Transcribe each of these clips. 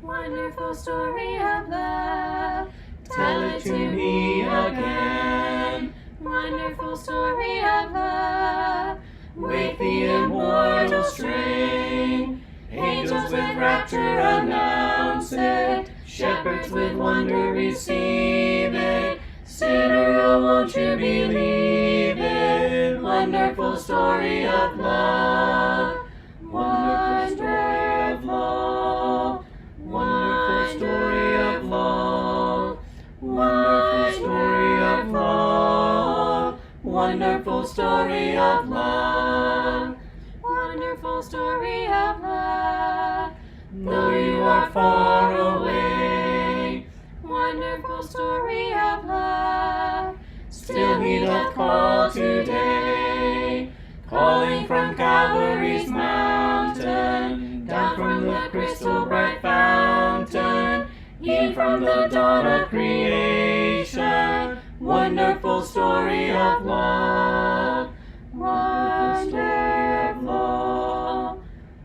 wonderful story of love. Tell it to me again, wonderful story of love. With the immortal strain, angels with rapture announce it, shepherds with wonder receive it. Sinner, oh, won't you believe it? Wonderful story of love. Wonderful story of love. Wonderful story of love. Wonderful story of love. Wonderful story of love. Wonderful story of love. Though you are far away, wonderful story of love. Still he doth call today, calling from Calvary's mountain, down from the crystal bright fountain, e'en from the dawn of creation. Wonderful story of love. Wonderful story of love.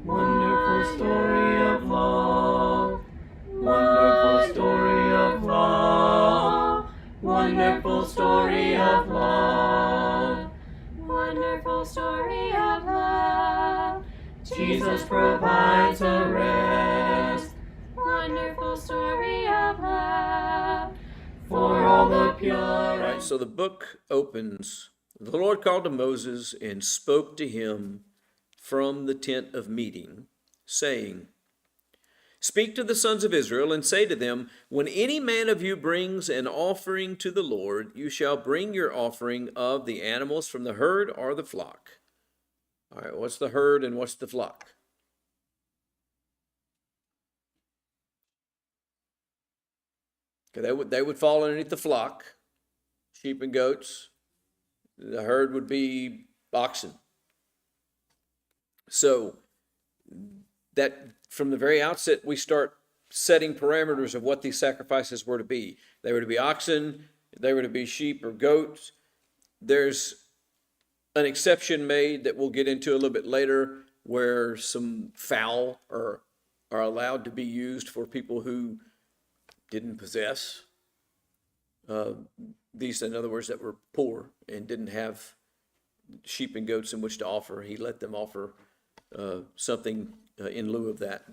Wonderful story of love. Wonderful story of love. Wonderful story of love. Wonderful story of love. Jesus provides a rest. Wonderful story of love. For all the pure. All right, so the book opens. The Lord called to Moses and spoke to him from the tent of meeting, saying, Speak to the sons of Israel and say to them, when any man of you brings an offering to the Lord, you shall bring your offering of the animals from the herd or the flock. All right, what's the herd and what's the flock? Okay, they would fall underneath the flock, sheep and goats. The herd would be oxen. So that from the very outset, we start setting parameters of what these sacrifices were to be. They were to be oxen, they were to be sheep or goats. There's an exception made that we'll get into a little bit later, where some fowl are allowed to be used for people who didn't possess these, in other words, that were poor and didn't have sheep and goats in which to offer. He let them offer something in lieu of that.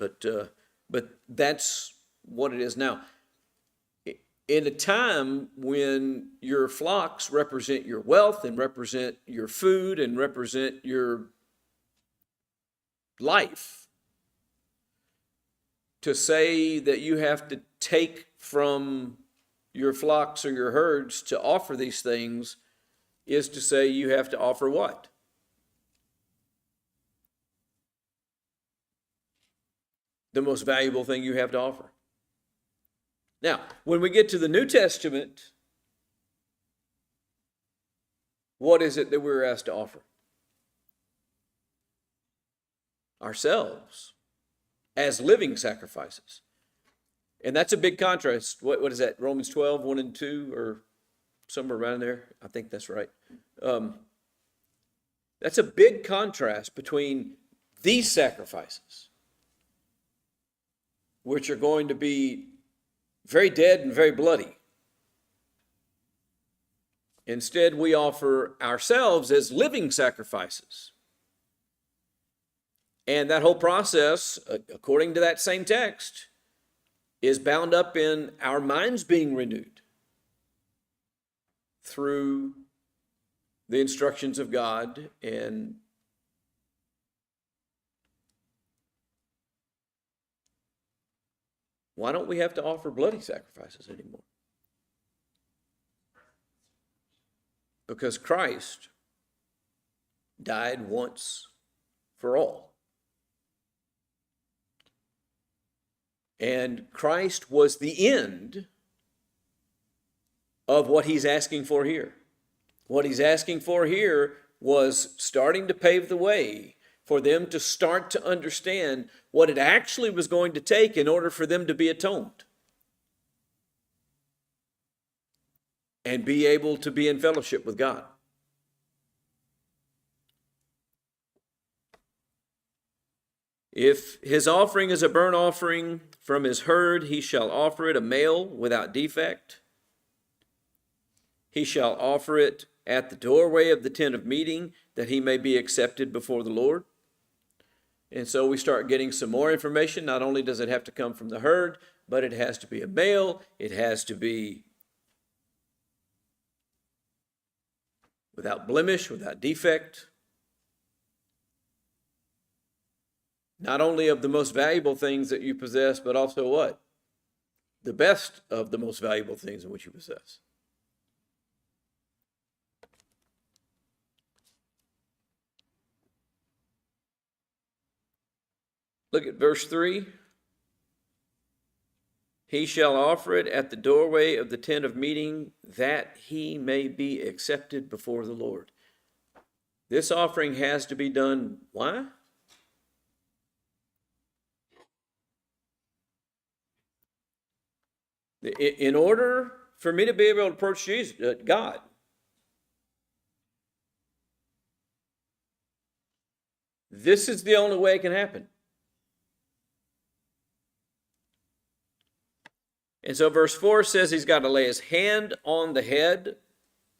But that's what it is now. In a time when your flocks represent your wealth and represent your food and represent your life, to say that you have to take from your flocks or your herds to offer these things is to say you have to offer what? The most valuable thing you have to offer. Now, when we get to the New Testament, what is it that we're asked to offer? Ourselves as living sacrifices. And that's a big contrast. What is that? Romans 12, 1 and 2, or somewhere around there? I think that's right. That's a big contrast between these sacrifices, which are going to be very dead and very bloody. Instead, we offer ourselves as living sacrifices. And that whole process, according to that same text, is bound up in our minds being renewed through the instructions of God. And why don't we have to offer bloody sacrifices anymore? Because Christ died once for all. And Christ was the end of what he's asking for here. What he's asking for here was starting to pave the way for them to start to understand what it actually was going to take in order for them to be atoned and be able to be in fellowship with God. If his offering is a burnt offering from his herd, he shall offer it a male without defect. He shall offer it at the doorway of the tent of meeting, that he may be accepted before the Lord. And so we start getting some more information. Not only does it have to come from the herd, but it has to be a male. It has to be without blemish, without defect. Not only of the most valuable things that you possess, but also what? The best of the most valuable things in which you possess. Look at verse 3. He shall offer it at the doorway of the tent of meeting, that he may be accepted before the Lord. This offering has to be done. Why? In order for me to be able to approach Jesus, God. This is the only way it can happen. And so verse 4 says he's got to lay his hand on the head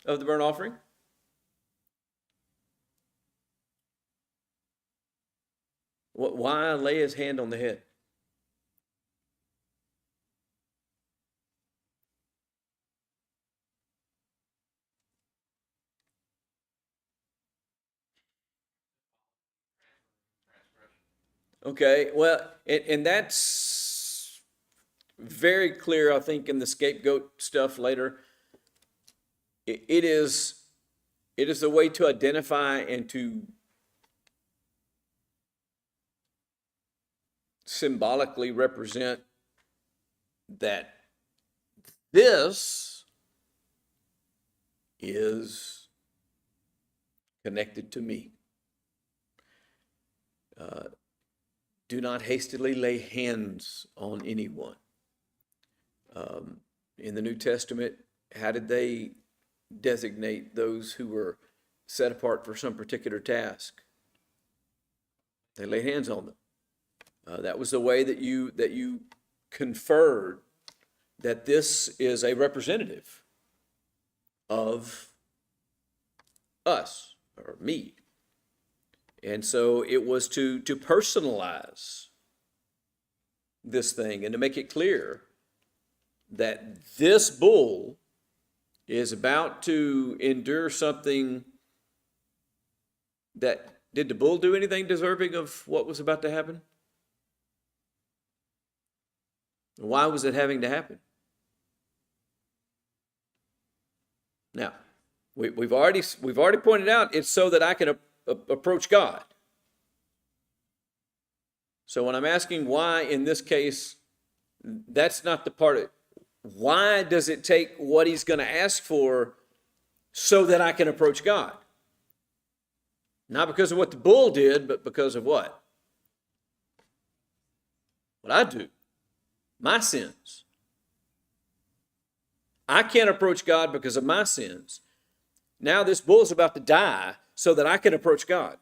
of the burnt offering. Why lay his hand on the head? Okay, well, and that's very clear, I think, in the scapegoat stuff later. It is a way to identify and to symbolically represent that this is connected to me. Do not hastily lay hands on anyone. In the New Testament, how did they designate those who were set apart for some particular task? They laid hands on them. That was the way that you conferred that this is a representative of us, or me. And so it was to personalize this thing and to make it clear that this bull is about to endure something that, did the bull do anything deserving of what was about to happen? Why was it having to happen? Now, we've already pointed out it's so that I can approach God. So when I'm asking why in this case, that's not the part of it. Why does it take what he's going to ask for so that I can approach God? Not because of what the bull did, but because of what? What I do. My sins. I can't approach God because of my sins. Now this bull is about to die so that I can approach God.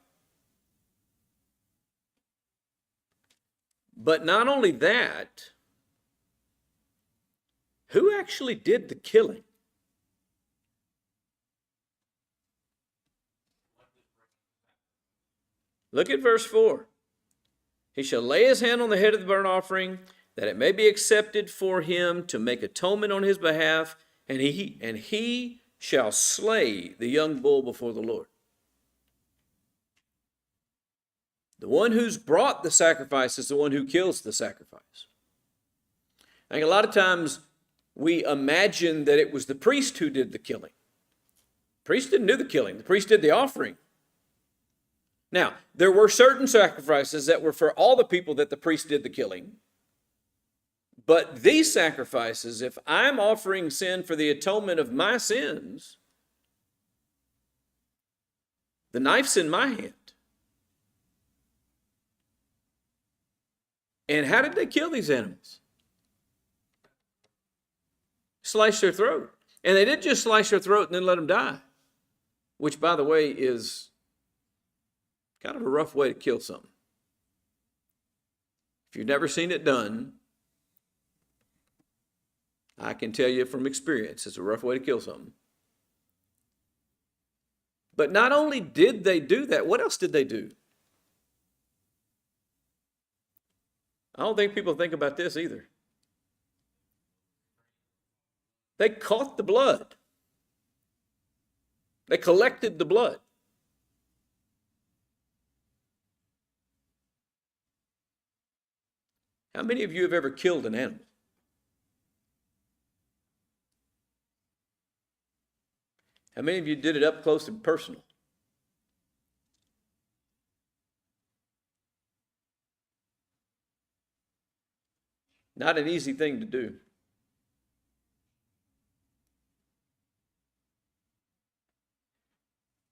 But not only that, who actually did the killing? Look at verse 4. He shall lay his hand on the head of the burnt offering, that it may be accepted for him to make atonement on his behalf, and he shall slay the young bull before the Lord. The one who's brought the sacrifice is the one who kills the sacrifice. I think a lot of times we imagine that it was the priest who did the killing. The priest didn't do the killing. The priest did the offering. Now, there were certain sacrifices that were for all the people that the priest did the killing. But these sacrifices, if I'm offering sin for the atonement of my sins, the knife's in my hand. And how did they kill these animals? Slice their throat. And they didn't just slice their throat and then let them die, which, by the way, is kind of a rough way to kill something. If you've never seen it done, I can tell you from experience, it's a rough way to kill something. But not only did they do that, what else did they do? I don't think people think about this either. They caught the blood. They collected the blood. How many of you have ever killed an animal? How many of you did it up close and personal? Not an easy thing to do.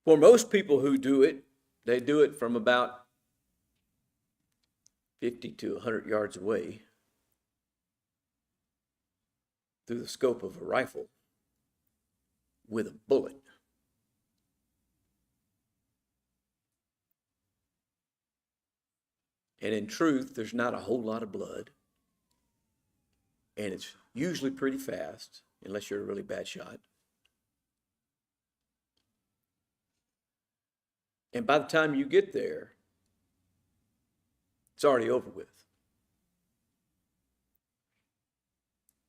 For most people who do it, they do it from about 50 to 100 yards away through the scope of a rifle with a bullet. And in truth, there's not a whole lot of blood. And it's usually pretty fast, unless you're a really bad shot. And by the time you get there, it's already over with.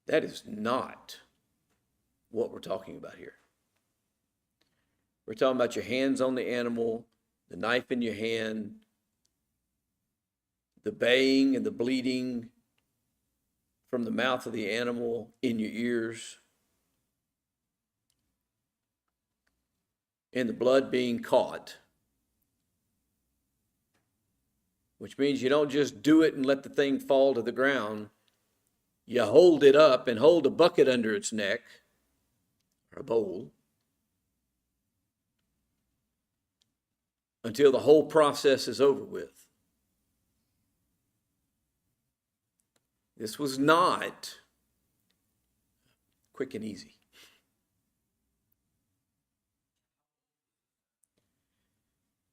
That is not what we're talking about here. We're talking about your hands on the animal, the knife in your hand, the baying and the bleeding from the mouth of the animal in your ears, and the blood being caught, which means you don't just do it and let the thing fall to the ground. You hold it up and hold a bucket under its neck, or a bowl, until the whole process is over with. This was not quick and easy.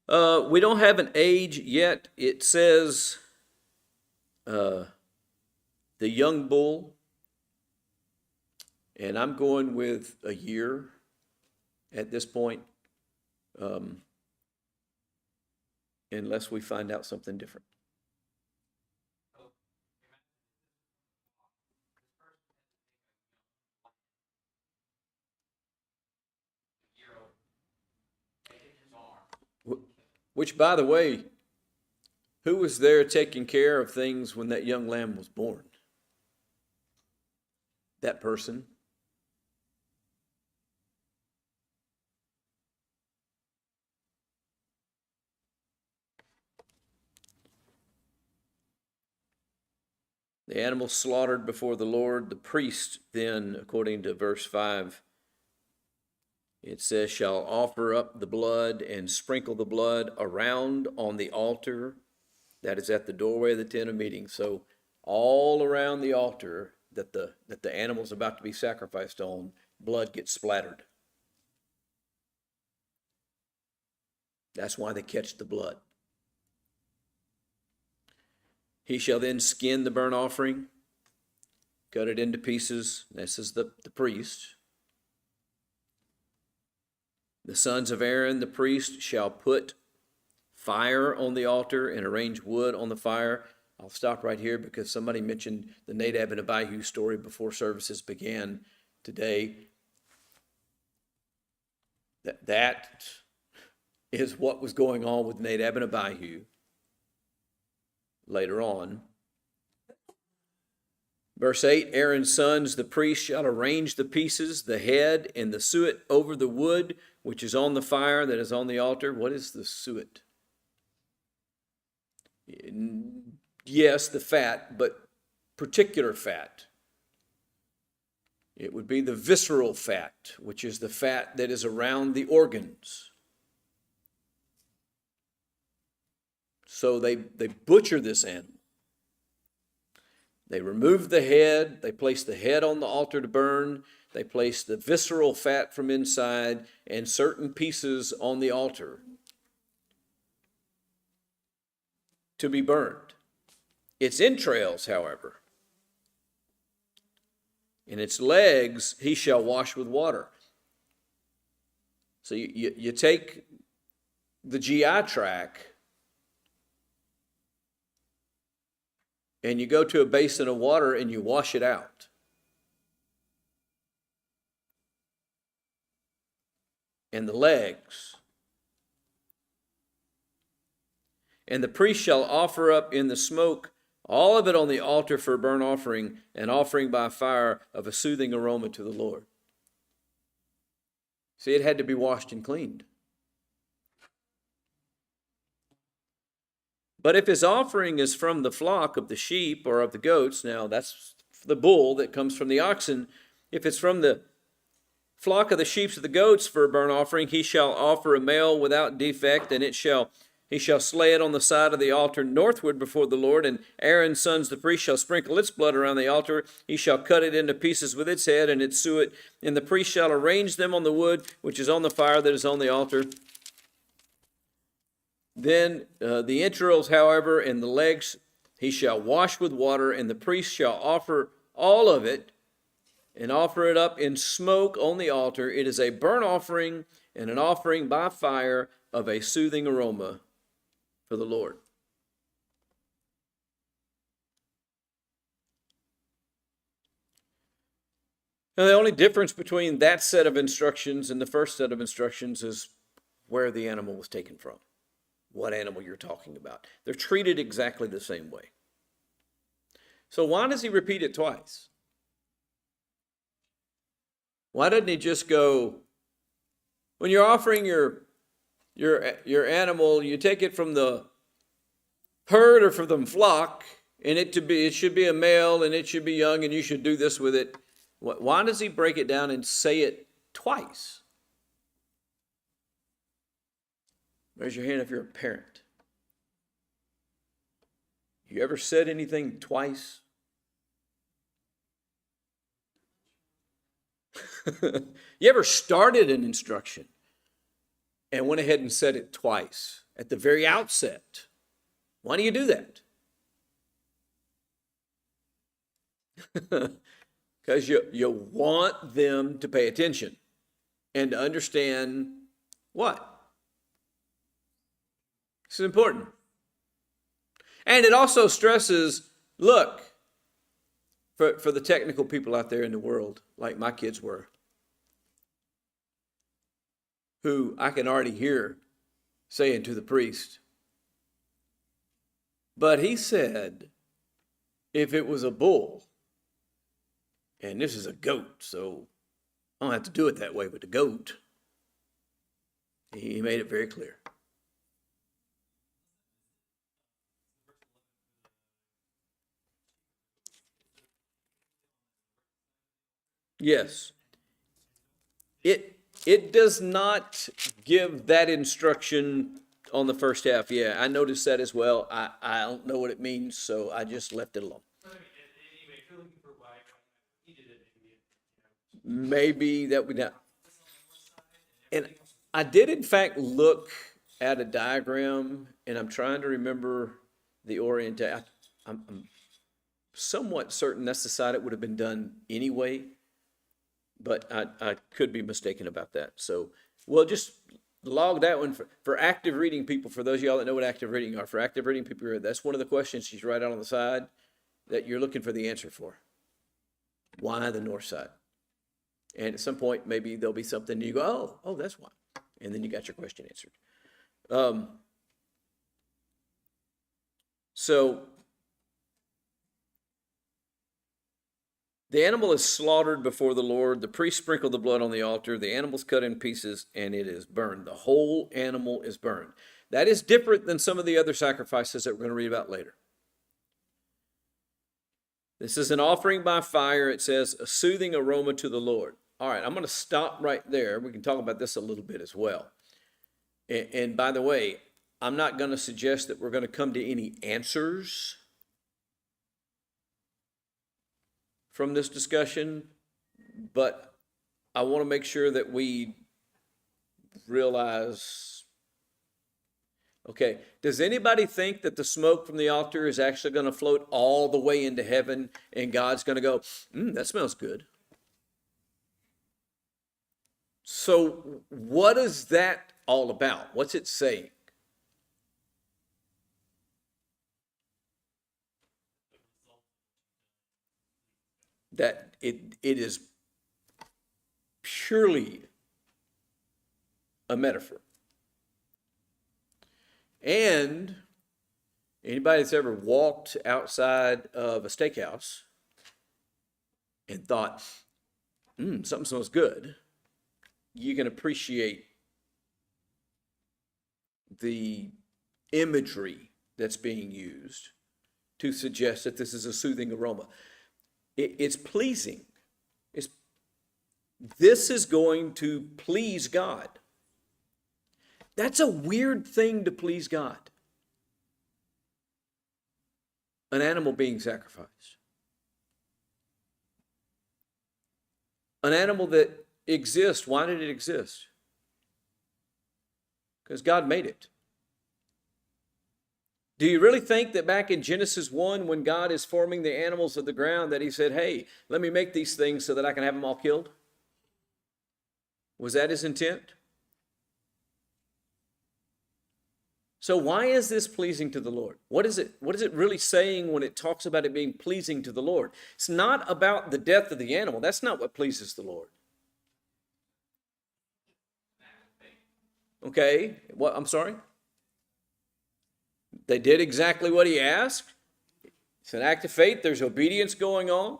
We don't have an age yet. It says the young bull, and I'm going with a year at this point, unless we find out something different. Which, by the way, who was there taking care of things when that young lamb was born? That person. The animal slaughtered before the Lord, the priest then, according to verse 5, it says, shall offer up the blood and sprinkle the blood around on the altar that is at the doorway of the tent of meeting. So all around the altar that the animal's about to be sacrificed on, blood gets splattered. That's why they catch the blood. He shall then skin the burnt offering, cut it into pieces. This is the priest. The sons of Aaron, the priest, shall put fire on the altar and arrange wood on the fire. I'll stop right here because somebody mentioned the Nadab and Abihu story before services began today. That is what was going on with Nadab and Abihu later on. Verse 8, Aaron's sons, the priest, shall arrange the pieces, the head, and the suet over the wood, which is on the fire that is on the altar. What is the suet? Yes, the fat, but particular fat. It would be the visceral fat, which is the fat that is around the organs. So they butcher this animal. They remove the head, they place the head on the altar to burn, they place the visceral fat from inside and certain pieces on the altar to be burned. Its entrails, however, and its legs he shall wash with water. So you take the GI tract and you go to a basin of water and you wash it out. And the legs. And the priest shall offer up in the smoke all of it on the altar for a burnt offering, an offering by fire of a soothing aroma to the Lord. See, it had to be washed and cleaned. But if his offering is from the flock of the sheep or of the goats, now that's the bull that comes from the oxen. If it's from the flock of the sheep or the goats for a burnt offering, he shall offer a male without defect, and he shall slay it on the side of the altar northward before the Lord, and Aaron's sons, the priest, shall sprinkle its blood around the altar. He shall cut it into pieces with its head and its suet, and the priest shall arrange them on the wood which is on the fire that is on the altar. Then the entrails, however, and the legs he shall wash with water, and the priest shall offer all of it and offer it up in smoke on the altar. It is a burnt offering and an offering by fire of a soothing aroma for the Lord. Now, the only difference between that set of instructions and the first set of instructions is where the animal was taken from, what animal you're talking about. They're treated exactly the same way. So why does he repeat it twice? Why doesn't he just go, when you're offering your animal, you take it from the herd or from the flock, and it should be a male and it should be young, and you should do this with it. Why does he break it down and say it twice? Raise your hand if you're a parent. You ever said anything twice? You ever started an instruction and went ahead and said it twice at the very outset? Why do you do that? Because you want them to pay attention and to understand what? This is important. And it also stresses, look, for the technical people out there in the world, like my kids were, who I can already hear saying to the priest, but he said, if it was a bull, and this is a goat, so I don't have to do it that way with the goat. He made it very clear. Yes. It does not give that instruction on the first half. Yeah, I noticed that as well. I don't know what it means, so I just left it alone. Maybe that would not. And I did, in fact, look at a diagram, and I'm trying to remember the orientation. I'm somewhat certain that's the side it would have been done anyway, but I could be mistaken about that. So we'll just log that one for active reading people. For those of y'all that know what active reading are, for active reading people, that's one of the questions she's right out on the side that you're looking for the answer for. Why the north side? And at some point, maybe there'll be something you go, oh, that's why. And then you got your question answered. So the animal is slaughtered before the Lord. The priest sprinkled the blood on the altar. The animal's cut in pieces, and it is burned. The whole animal is burned. That is different than some of the other sacrifices that we're going to read about later. This is an offering by fire. It says a soothing aroma to the Lord. All right, I'm going to stop right there. We can talk about this a little bit as well. And by the way, I'm not going to suggest that we're going to come to any answers from this discussion, but I want to make sure that we realize, Okay, does anybody think that the smoke from the altar is actually going to float all the way into heaven and God's going to go, that smells good? So, what is that all about? What's it saying? That it is purely a metaphor. And anybody that's ever walked outside of a steakhouse and thought, something smells good, you can appreciate the imagery that's being used to suggest that this is a soothing aroma. It's pleasing. This is going to please God. That's a weird thing to please God. An animal being sacrificed. An animal that exists. Why did it exist? Because God made it. Do you really think that back in Genesis 1, when God is forming the animals of the ground, that he said, hey, let me make these things so that I can have them all killed? Was that his intent? So why is this pleasing to the Lord? What is it really saying when it talks about it being pleasing to the Lord? It's not about the death of the animal. That's not what pleases the Lord. Okay, what? I'm sorry? They did exactly what he asked. It's an act of faith. There's obedience going on.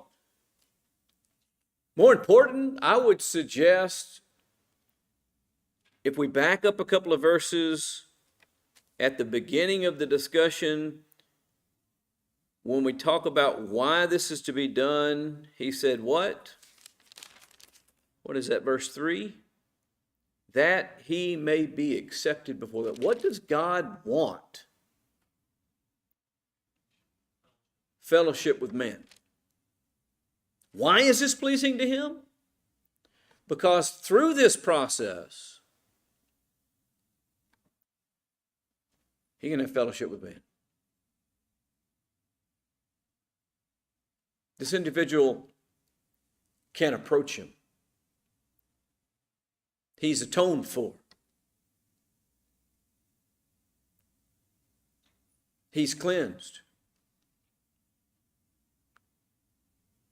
More important, I would suggest, if we back up a couple of verses at the beginning of the discussion, when we talk about why this is to be done, he said what? What is that, verse 3? That he may be accepted before God. What does God want? Fellowship with men. Why is this pleasing to him? Because through this process, he can have fellowship with men. This individual can approach him. He's atoned for. He's cleansed.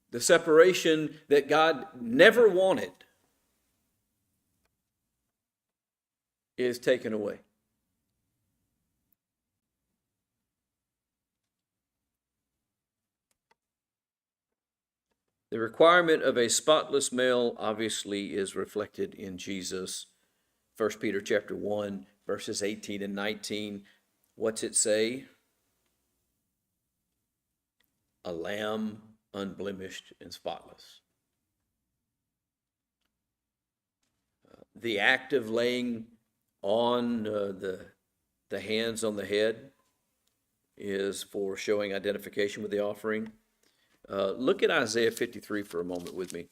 The separation that God never wanted is taken away. The requirement of a spotless male obviously is reflected in Jesus. 1 Peter chapter 1, verses 18 and 19. What's it say? A lamb unblemished and spotless. The act of laying on the hands on the head is for showing identification with the offering. Look at Isaiah 53 for a moment with me.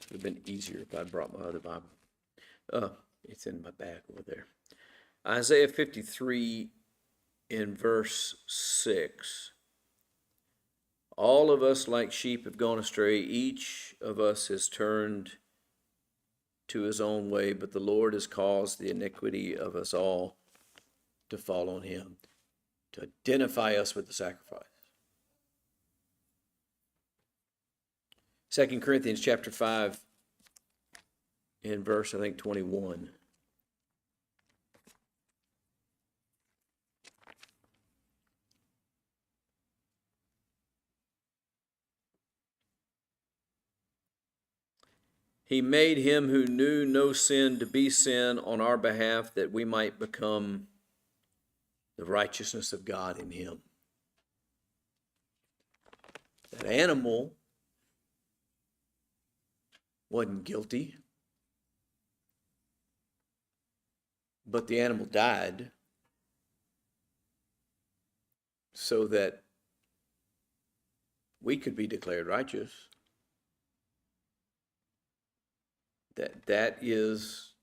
It would have been easier if I brought my other Bible. It's in my bag over there. Isaiah 53 in verse 6. All of us like sheep have gone astray. Each of us has turned to his own way, but the Lord has caused the iniquity of us all to fall on him, to identify us with the sacrifice. 2 Corinthians chapter 5 in verse, I think, 21. He made him who knew no sin to be sin on our behalf, that we might become the righteousness of God in him. That animal wasn't guilty, but the animal died so that we could be declared righteous. That is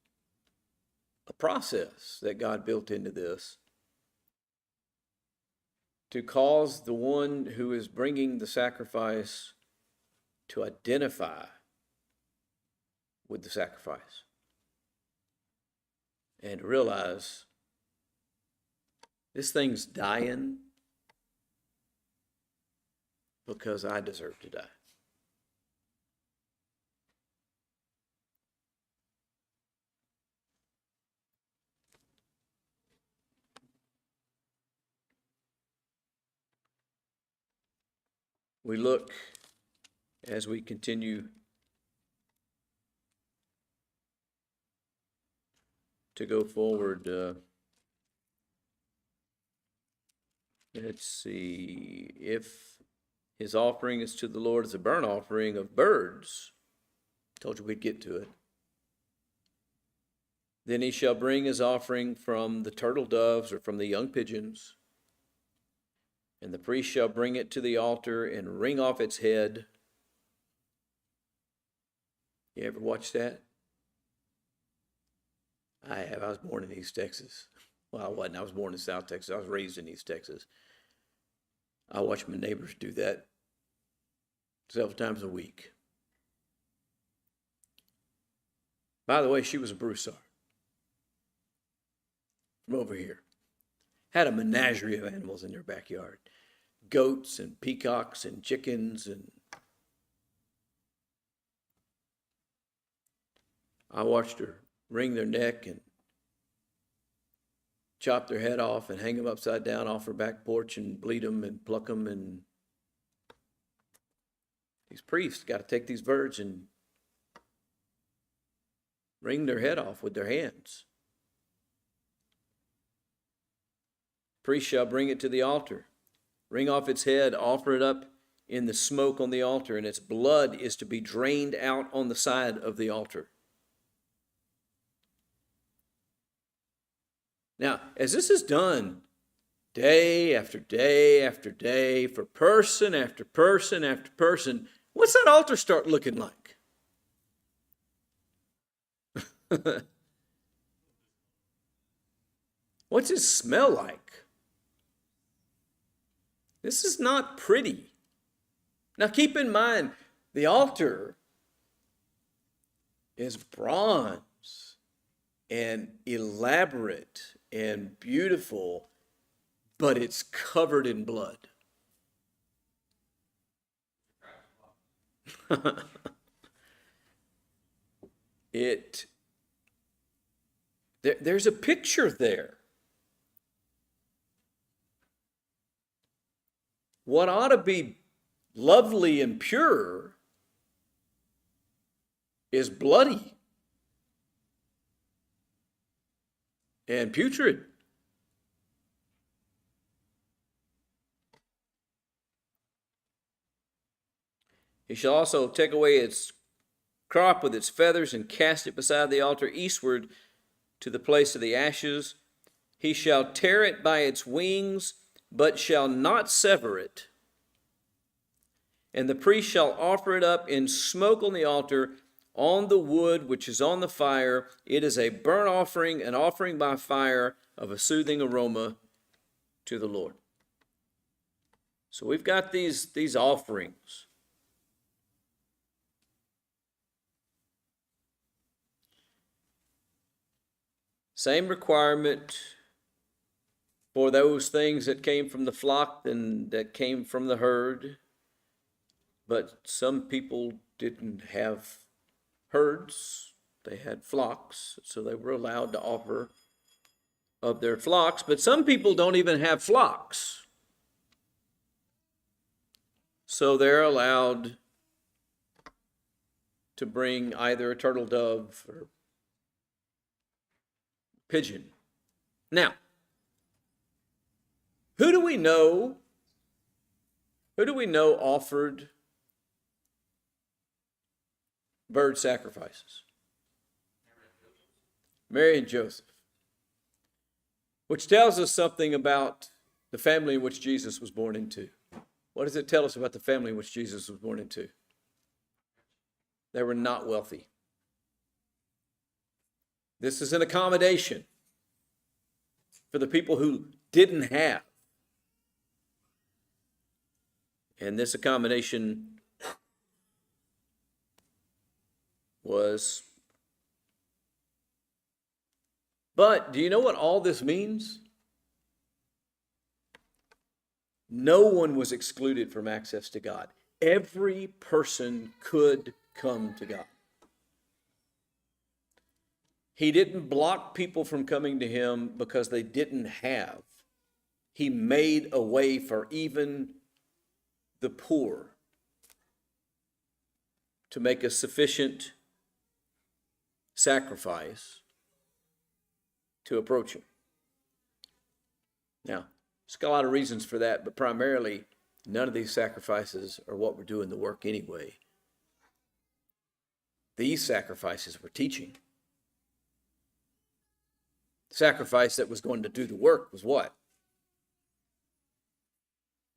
a process that God built into this to cause the one who is bringing the sacrifice to identify with the sacrifice and realize this thing's dying because I deserve to die. We look as we continue to go forward. Let's see. If his offering is to the Lord as a burnt offering of birds, told you we'd get to it. Then he shall bring his offering from the turtle doves or from the young pigeons. And the priest shall bring it to the altar and wring off its head. You ever watch that? I have. I was born in East Texas. Well, I wasn't. I was born in South Texas. I was raised in East Texas. I watch my neighbors do that several times a week. By the way, she was a Broussard from over here. Had a menagerie of animals in their backyard. Goats and peacocks and chickens, and I watched her wring their neck and chop their head off and hang them upside down off her back porch and bleed them and pluck them. And these priests got to take these birds and wring their head off with their hands. Priest shall bring it to the altar, wring off its head, offer it up in the smoke on the altar, and its blood is to be drained out on the side of the altar. Now, as this is done day after day after day for person after person after person, what's that altar start looking like? What's it smell like? This is not pretty. Now keep in mind, the altar is bronze and elaborate and beautiful, but it's covered in blood. There's a picture there. What ought to be lovely and pure is bloody and putrid. He shall also take away its crop with its feathers and cast it beside the altar eastward to the place of the ashes. He shall tear it by its wings, but shall not sever it. And the priest shall offer it up in smoke on the altar, on the wood which is on the fire. It is a burnt offering, an offering by fire of a soothing aroma to the Lord. So we've got these offerings. Same requirement for those things that came from the flock and that came from the herd. But some people didn't have herds. They had flocks, so they were allowed to offer of their flocks. But some people don't even have flocks, so they're allowed to bring either a turtle dove or pigeon. Now, who do we know offered bird sacrifices. Mary and Joseph. Which tells us something about the family in which Jesus was born into. What does it tell us about the family in which Jesus was born into? They were not wealthy. This is an accommodation for the people who didn't have. And this accommodation was... But do you know what all this means? No one was excluded from access to God. Every person could come to God. He didn't block people from coming to him because they didn't have. He made a way for even the poor to make a sufficient sacrifice to approach him. Now, there's got a lot of reasons for that, but primarily, none of these sacrifices are what were doing the work anyway. These sacrifices were teaching. The sacrifice that was going to do the work was what?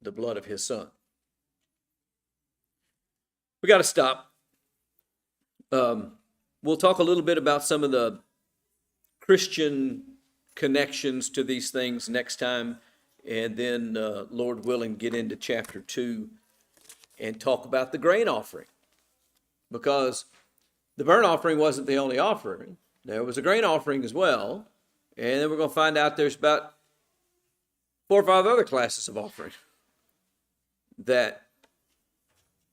The blood of his son. We got to stop. We'll talk a little bit about some of the Christian connections to these things next time, and then, Lord willing, get into chapter 2 and talk about the grain offering. Because the burnt offering wasn't the only offering. There was a grain offering as well, and then we're going to find out there's about 4 or 5 other classes of offering that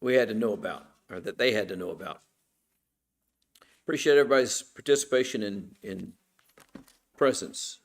we had to know about, or that they had to know about. Appreciate everybody's participation in presence.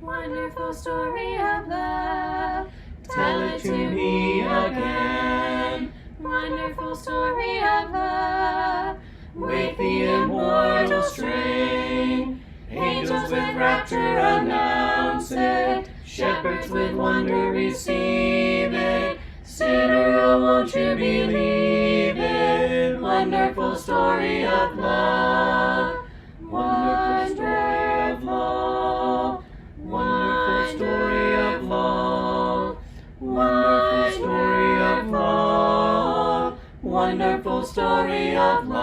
Wonderful story of love, tell it to me again. Wonderful story of love, with the immortal strain. Angels with rapture announce it, shepherds with wonder receive it. Sinner, oh, won't you believe it? Wonderful story of love, wonderful story of love, wonderful story of love, wonderful story of love, wonderful story of love.